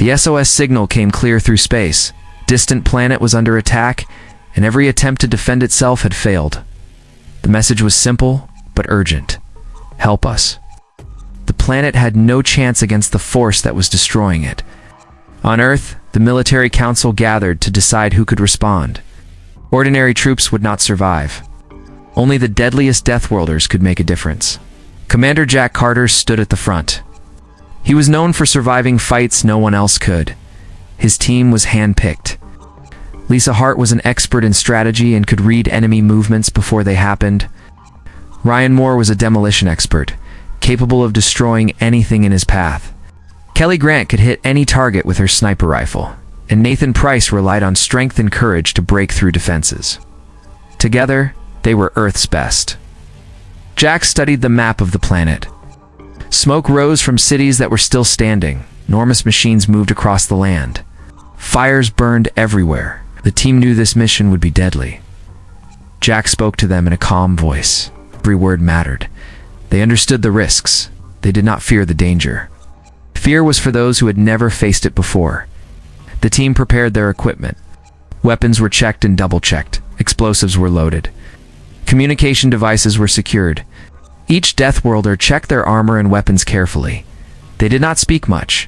The SOS signal came clear through space. Distant planet was under attack, and every attempt to defend itself had failed. The message was simple, but urgent. Help us. The planet had no chance against the force that was destroying it. On Earth, the military council gathered to decide who could respond. Ordinary troops would not survive. Only the deadliest Deathworlders could make a difference. Commander Jack Carter stood at the front. He was known for surviving fights no one else could. His team was hand-picked. Lisa Hart was an expert in strategy and could read enemy movements before they happened. Ryan Moore was a demolition expert, capable of destroying anything in his path. Kelly Grant could hit any target with her sniper rifle, and Nathan Price relied on strength and courage to break through defenses. Together, they were Earth's best. Jack studied the map of the planet. Smoke rose from cities that were still standing. Enormous machines moved across the land. Fires burned everywhere. The team knew this mission would be deadly. Jack spoke to them in a calm voice. Every word mattered. They understood the risks. They did not fear the danger. Fear was for those who had never faced it before. The team prepared their equipment. Weapons were checked and double-checked. Explosives were loaded. Communication devices were secured. Each Deathworlder checked their armor and weapons carefully. They did not speak much.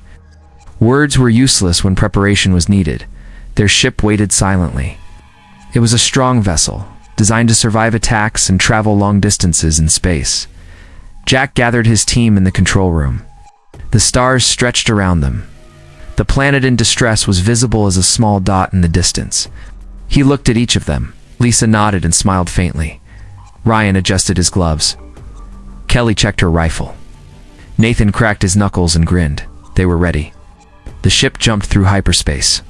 Words were useless when preparation was needed. Their ship waited silently. It was a strong vessel, designed to survive attacks and travel long distances in space. Jack gathered his team in the control room. The stars stretched around them. The planet in distress was visible as a small dot in the distance. He looked at each of them. Lisa nodded and smiled faintly. Ryan adjusted his gloves. Kelly checked her rifle. Nathan cracked his knuckles and grinned. They were ready. The ship jumped through hyperspace.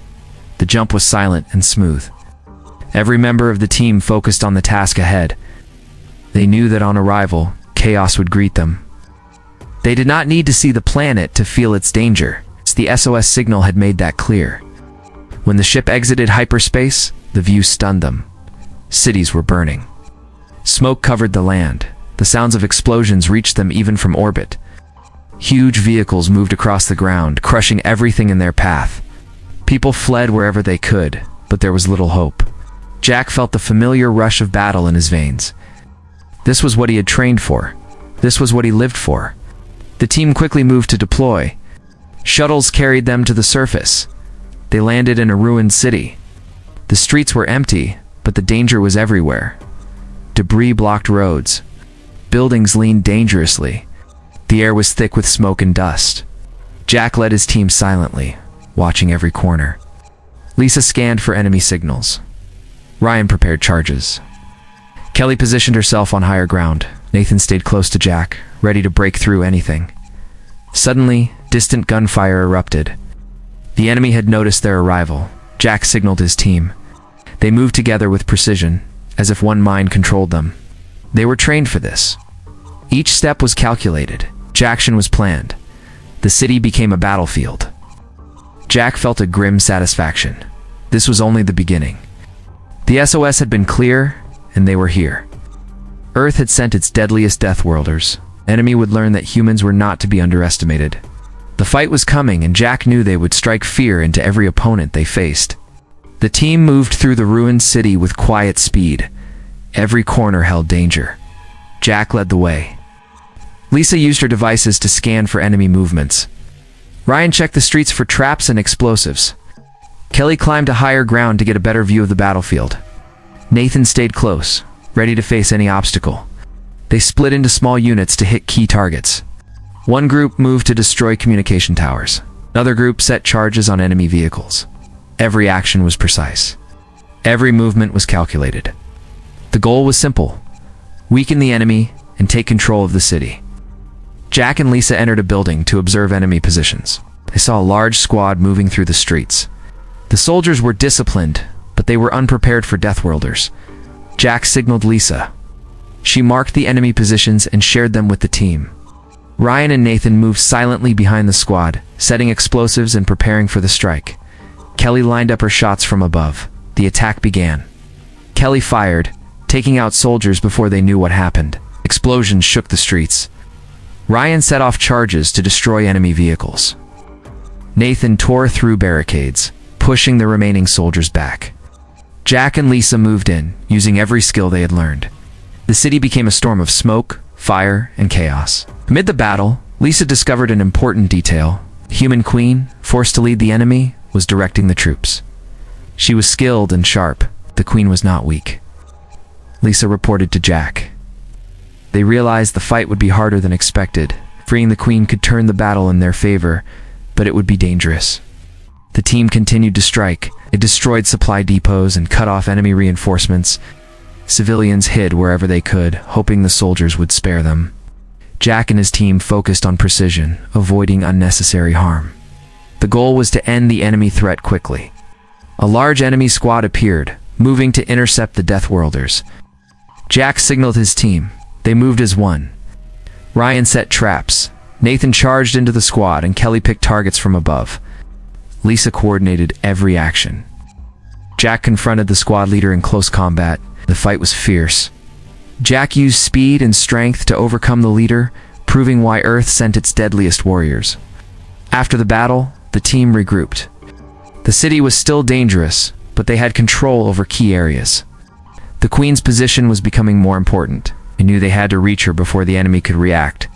The jump was silent and smooth. Every member of the team focused on the task ahead. They knew that on arrival, chaos would greet them. They did not need to see the planet to feel its danger. The SOS signal had made that clear. When the ship exited hyperspace, the view stunned them. Cities were burning. Smoke covered the land. The sounds of explosions reached them even from orbit. Huge vehicles moved across the ground, crushing everything in their path. People fled wherever they could, but there was little hope. Jack felt the familiar rush of battle in his veins. This was what he had trained for. This was what he lived for. The team quickly moved to deploy. Shuttles carried them to the surface. They landed in a ruined city. The streets were empty, but the danger was everywhere. Debris blocked roads. Buildings leaned dangerously. The air was thick with smoke and dust. Jack led his team silently, watching every corner. Lisa scanned for enemy signals. Ryan prepared charges. Kelly positioned herself on higher ground. Nathan stayed close to Jack, ready to break through anything. Suddenly, distant gunfire erupted. The enemy had noticed their arrival. Jack signaled his team. They moved together with precision, as if one mind controlled them. They were trained for this. Each step was calculated. Action was planned. The city became a battlefield. Jack felt a grim satisfaction. This was only the beginning. The SOS had been clear, and they were here. Earth had sent its deadliest Deathworlders. Enemy would learn that humans were not to be underestimated. The fight was coming, and Jack knew they would strike fear into every opponent they faced. The team moved through the ruined city with quiet speed. Every corner held danger. Jack led the way. Lisa used her devices to scan for enemy movements. Ryan checked the streets for traps and explosives. Kelly climbed to higher ground to get a better view of the battlefield. Nathan stayed close, ready to face any obstacle. They split into small units to hit key targets. One group moved to destroy communication towers. Another group set charges on enemy vehicles. Every action was precise. Every movement was calculated. The goal was simple: weaken the enemy and take control of the city. Jack and Lisa entered a building to observe enemy positions. They saw a large squad moving through the streets. The soldiers were disciplined, but they were unprepared for Deathworlders. Jack signaled Lisa. She marked the enemy positions and shared them with the team. Ryan and Nathan moved silently behind the squad, setting explosives and preparing for the strike. Kelly lined up her shots from above. The attack began. Kelly fired, taking out soldiers before they knew what happened. Explosions shook the streets. Ryan set off charges to destroy enemy vehicles. Nathan tore through barricades, pushing the remaining soldiers back. Jack and Lisa moved in, using every skill they had learned. The city became a storm of smoke, fire, and chaos. Amid the battle, Lisa discovered an important detail. The human queen, forced to lead the enemy, was directing the troops. She was skilled and sharp. The queen was not weak. Lisa reported to Jack. They realized the fight would be harder than expected. Freeing the queen could turn the battle in their favor, but it would be dangerous. The team continued to strike. It destroyed supply depots and cut off enemy reinforcements. Civilians hid wherever they could, hoping the soldiers would spare them. Jack and his team focused on precision, avoiding unnecessary harm. The goal was to end the enemy threat quickly. A large enemy squad appeared, moving to intercept the Deathworlders. Jack signaled his team. They moved as one. Ryan set traps. Nathan charged into the squad, and Kelly picked targets from above. Lisa coordinated every action. Jack confronted the squad leader in close combat. The fight was fierce. Jack used speed and strength to overcome the leader, proving why Earth sent its deadliest warriors. After the battle, the team regrouped. The city was still dangerous, but they had control over key areas. The Queen's position was becoming more important. They knew they had to reach her before the enemy could react.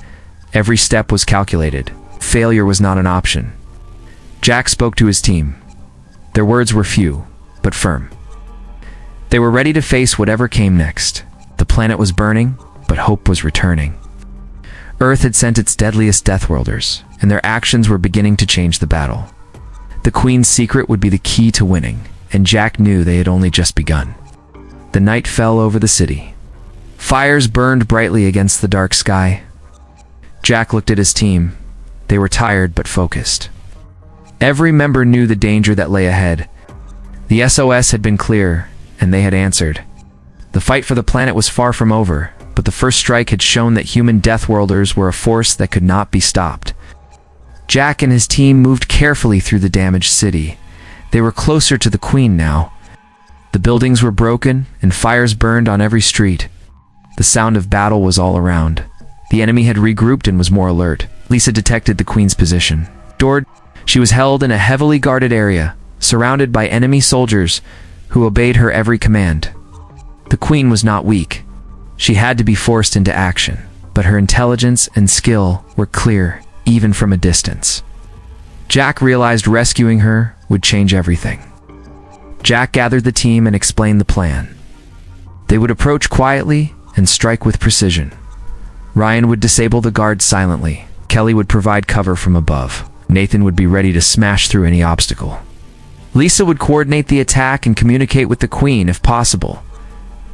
Every step was calculated. Failure was not an option. Jack spoke to his team. Their words were few, but firm. They were ready to face whatever came next. The planet was burning, but hope was returning. Earth had sent its deadliest Deathworlders, and their actions were beginning to change the battle. The Queen's secret would be the key to winning, and Jack knew they had only just begun. The night fell over the city. Fires burned brightly against the dark sky. Jack looked at his team. They were tired but focused. Every member knew the danger that lay ahead. The SOS had been clear, and they had answered. The fight for the planet was far from over, but the first strike had shown that human Deathworlders were a force that could not be stopped. Jack and his team moved carefully through the damaged city. They were closer to the Queen now. The buildings were broken, and fires burned on every street. The sound of battle was all around. The enemy had regrouped and was more alert. Lisa detected the Queen's position. She was held in a heavily guarded area, surrounded by enemy soldiers who obeyed her every command. The Queen was not weak. She had to be forced into action, but her intelligence and skill were clear, even from a distance. Jack realized rescuing her would change everything. Jack gathered the team and explained the plan. They would approach quietly and strike with precision. Ryan would disable the guards silently. Kelly would provide cover from above. Nathan would be ready to smash through any obstacle. Lisa would coordinate the attack and communicate with the Queen if possible.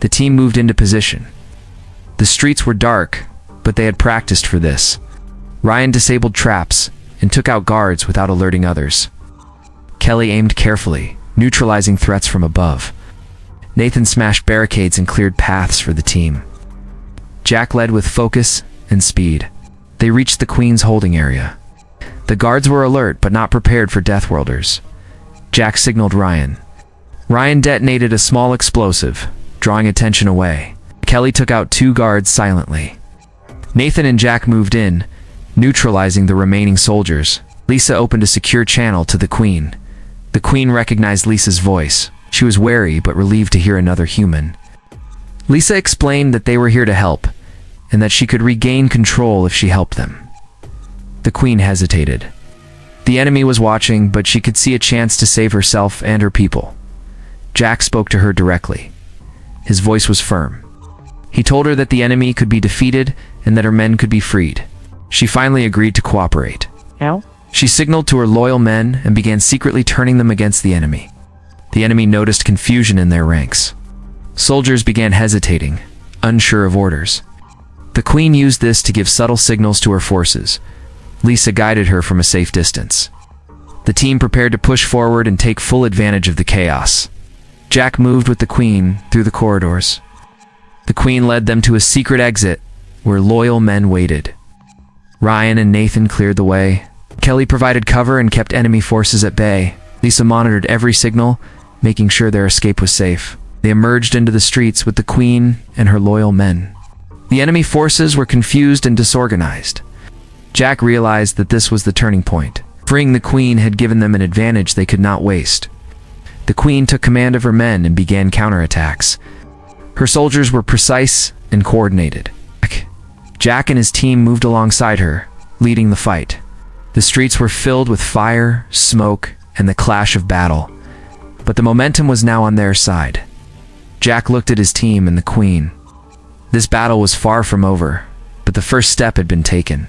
The team moved into position. The streets were dark, but they had practiced for this. Ryan disabled traps and took out guards without alerting others. Kelly aimed carefully, neutralizing threats from above. Nathan smashed barricades and cleared paths for the team. Jack led with focus and speed. They reached the Queen's holding area. The guards were alert but not prepared for Deathworlders. Jack signaled Ryan. Ryan detonated a small explosive, drawing attention away. Kelly took out 2 guards silently. Nathan and Jack moved in, neutralizing the remaining soldiers. Lisa opened a secure channel to the Queen. The Queen recognized Lisa's voice. She was wary but relieved to hear another human. Lisa explained that they were here to help, and that she could regain control if she helped them. The Queen hesitated. The enemy was watching, but she could see a chance to save herself and her people. Jack spoke to her directly. His voice was firm. He told her that the enemy could be defeated and that her men could be freed. She finally agreed to cooperate. How? She signaled to her loyal men and began secretly turning them against the enemy. The enemy noticed confusion in their ranks. Soldiers began hesitating, unsure of orders. The Queen used this to give subtle signals to her forces. Lisa guided her from a safe distance. The team prepared to push forward and take full advantage of the chaos. Jack moved with the Queen through the corridors. The Queen led them to a secret exit where loyal men waited. Ryan and Nathan cleared the way. Kelly provided cover and kept enemy forces at bay. Lisa monitored every signal, making sure their escape was safe. They emerged into the streets with the Queen and her loyal men. The enemy forces were confused and disorganized. Jack realized that this was the turning point. Freeing the Queen had given them an advantage they could not waste. The Queen took command of her men and began counterattacks. Her soldiers were precise and coordinated. Jack and his team moved alongside her, leading the fight. The streets were filled with fire, smoke, and the clash of battle. But the momentum was now on their side. Jack looked at his team and the Queen. This battle was far from over, but the first step had been taken.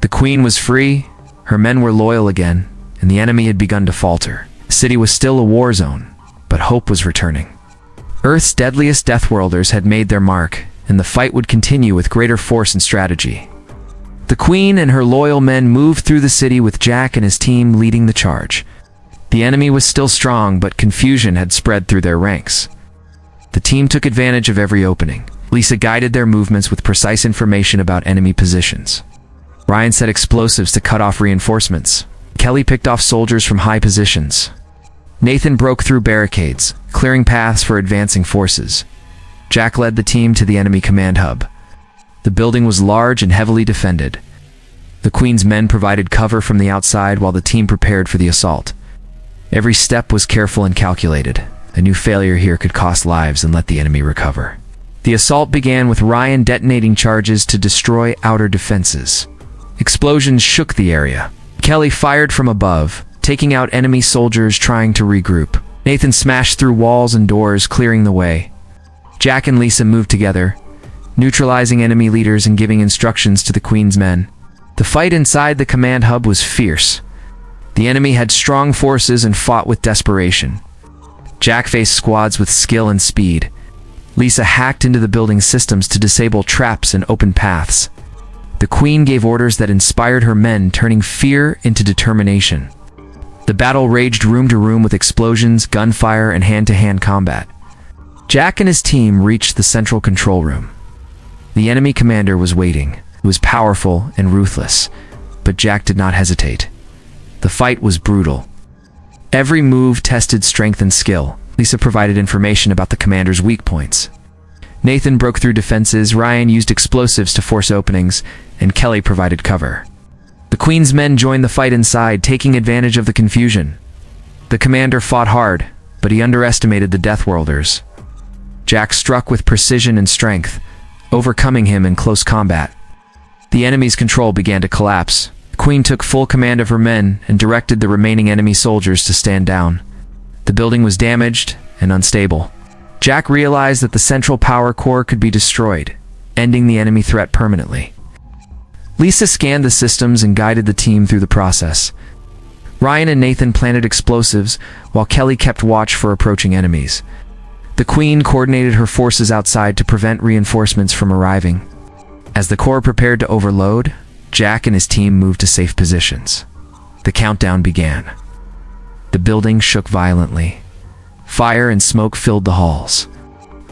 The Queen was free, her men were loyal again, and the enemy had begun to falter. The city was still a war zone, but hope was returning. Earth's deadliest Deathworlders had made their mark, and the fight would continue with greater force and strategy. The Queen and her loyal men moved through the city with Jack and his team leading the charge. The enemy was still strong, but confusion had spread through their ranks. The team took advantage of every opening. Lisa guided their movements with precise information about enemy positions. Ryan set explosives to cut off reinforcements. Kelly picked off soldiers from high positions. Nathan broke through barricades, clearing paths for advancing forces. Jack led the team to the enemy command hub. The building was large and heavily defended. The Queen's men provided cover from the outside while the team prepared for the assault. Every step was careful and calculated. A new failure here could cost lives and let the enemy recover. The assault began with Ryan detonating charges to destroy outer defenses. Explosions shook the area. Kelly fired from above, taking out enemy soldiers trying to regroup. Nathan smashed through walls and doors, clearing the way. Jack and Lisa moved together, neutralizing enemy leaders and giving instructions to the Queen's men. The fight inside the command hub was fierce. The enemy had strong forces and fought with desperation. Jack faced squads with skill and speed. Lisa hacked into the building's systems to disable traps and open paths. The Queen gave orders that inspired her men, turning fear into determination. The battle raged room to room with explosions, gunfire, and hand-to-hand combat. Jack and his team reached the central control room. The enemy commander was waiting. He was powerful and ruthless, but Jack did not hesitate. The fight was brutal. Every move tested strength and skill. Lisa provided information about the commander's weak points. Nathan broke through defenses, Ryan used explosives to force openings, and Kelly provided cover. The Queen's men joined the fight inside, taking advantage of the confusion. The commander fought hard, but he underestimated the Deathworlders. Jack struck with precision and strength, overcoming him in close combat. The enemy's control began to collapse. The Queen took full command of her men and directed the remaining enemy soldiers to stand down. The building was damaged and unstable. Jack realized that the central power core could be destroyed, ending the enemy threat permanently. Lisa scanned the systems and guided the team through the process. Ryan and Nathan planted explosives, while Kelly kept watch for approaching enemies. The Queen coordinated her forces outside to prevent reinforcements from arriving. As the core prepared to overload, Jack and his team moved to safe positions. The countdown began. The building shook violently. Fire and smoke filled the halls.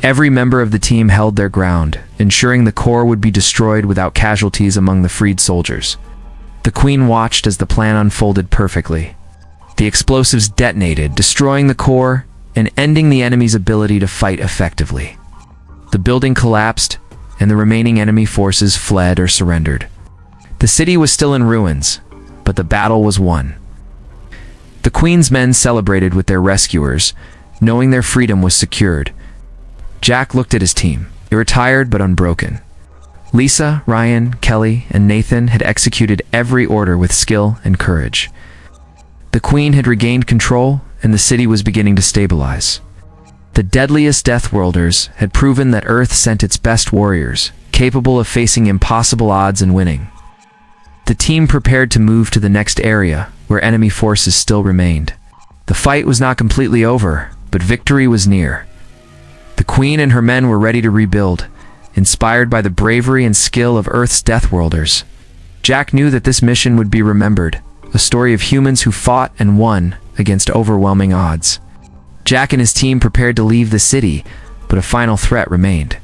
Every member of the team held their ground, ensuring the core would be destroyed without casualties among the freed soldiers. The Queen watched as the plan unfolded perfectly. The explosives detonated, destroying the core and ending the enemy's ability to fight effectively. The building collapsed, and the remaining enemy forces fled or surrendered. The city was still in ruins, but the battle was won. The Queen's men celebrated with their rescuers, knowing their freedom was secured. Jack looked at his team. They were tired but unbroken. Lisa, Ryan, Kelly, and Nathan had executed every order with skill and courage. The Queen had regained control, and the city was beginning to stabilize. The deadliest Deathworlders had proven that Earth sent its best warriors, capable of facing impossible odds and winning. The team prepared to move to the next area, where enemy forces still remained. The fight was not completely over, but victory was near. The Queen and her men were ready to rebuild, inspired by the bravery and skill of Earth's Deathworlders. Jack knew that this mission would be remembered, a story of humans who fought and won against overwhelming odds. Jack and his team prepared to leave the city, but a final threat remained.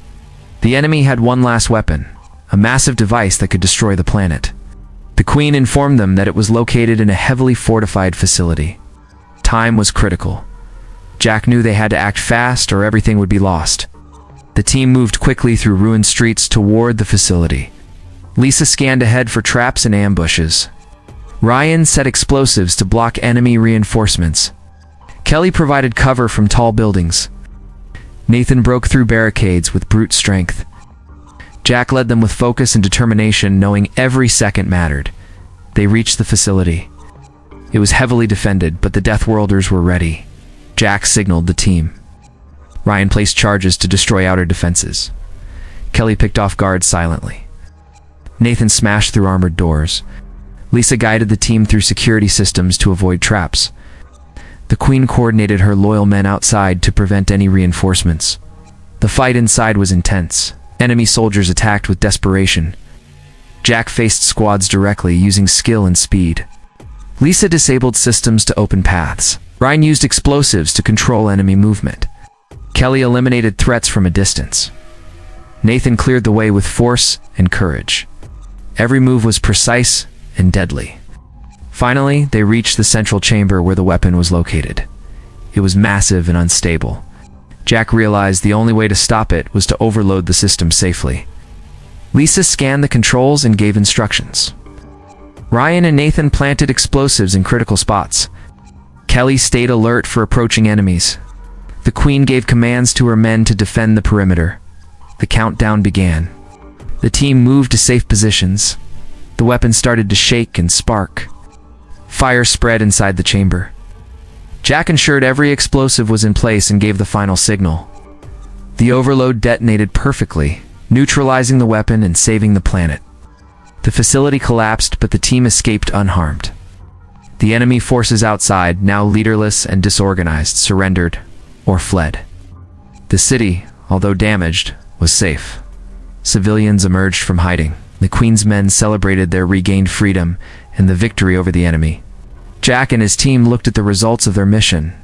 The enemy had one last weapon, a massive device that could destroy the planet. The Queen informed them that it was located in a heavily fortified facility. Time was critical. Jack knew they had to act fast or everything would be lost. The team moved quickly through ruined streets toward the facility. Lisa scanned ahead for traps and ambushes. Ryan set explosives to block enemy reinforcements. Kelly provided cover from tall buildings. Nathan broke through barricades with brute strength. Jack led them with focus and determination, knowing every second mattered. They reached the facility. It was heavily defended, but the Deathworlders were ready. Jack signaled the team. Ryan placed charges to destroy outer defenses. Kelly picked off guards silently. Nathan smashed through armored doors. Lisa guided the team through security systems to avoid traps. The Queen coordinated her loyal men outside to prevent any reinforcements. The fight inside was intense. Enemy soldiers attacked with desperation. Jack faced squads directly, using skill and speed. Lisa disabled systems to open paths. Ryan used explosives to control enemy movement. Kelly eliminated threats from a distance. Nathan cleared the way with force and courage. Every move was precise and deadly. Finally, they reached the central chamber where the weapon was located. It was massive and unstable. Jack realized the only way to stop it was to overload the system safely. Lisa scanned the controls and gave instructions. Ryan and Nathan planted explosives in critical spots. Kelly stayed alert for approaching enemies. The Queen gave commands to her men to defend the perimeter. The countdown began. The team moved to safe positions. The weapon started to shake and spark. Fire spread inside the chamber. Jack ensured every explosive was in place and gave the final signal. The overload detonated perfectly, neutralizing the weapon and saving the planet. The facility collapsed, but the team escaped unharmed. The enemy forces outside, now leaderless and disorganized, surrendered or fled. The city, although damaged, was safe. Civilians emerged from hiding. The Queen's men celebrated their regained freedom and the victory over the enemy. Jack and his team looked at the results of their mission.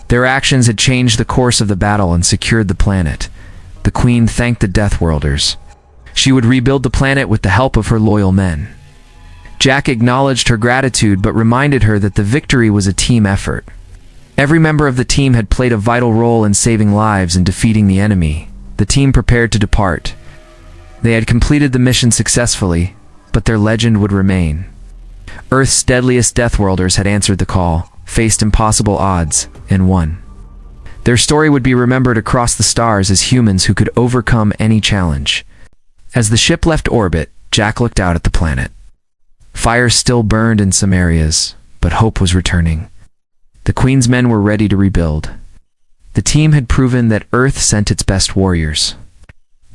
Their actions had changed the course of the battle and secured the planet. The Queen thanked the Deathworlders. She would rebuild the planet with the help of her loyal men. Jack acknowledged her gratitude but reminded her that the victory was a team effort. Every member of the team had played a vital role in saving lives and defeating the enemy. The team prepared to depart. They had completed the mission successfully, but their legend would remain. Earth's deadliest Deathworlders had answered the call, faced impossible odds, and won. Their story would be remembered across the stars as humans who could overcome any challenge. As the ship left orbit, Jack looked out at the planet. Fire still burned in some areas, but hope was returning. The Queen's men were ready to rebuild. The team had proven that Earth sent its best warriors.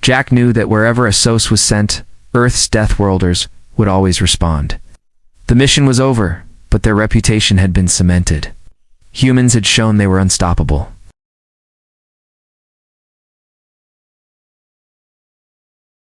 Jack knew that wherever a SOS was sent, Earth's Deathworlders would always respond. The mission was over, but their reputation had been cemented. Humans had shown they were unstoppable.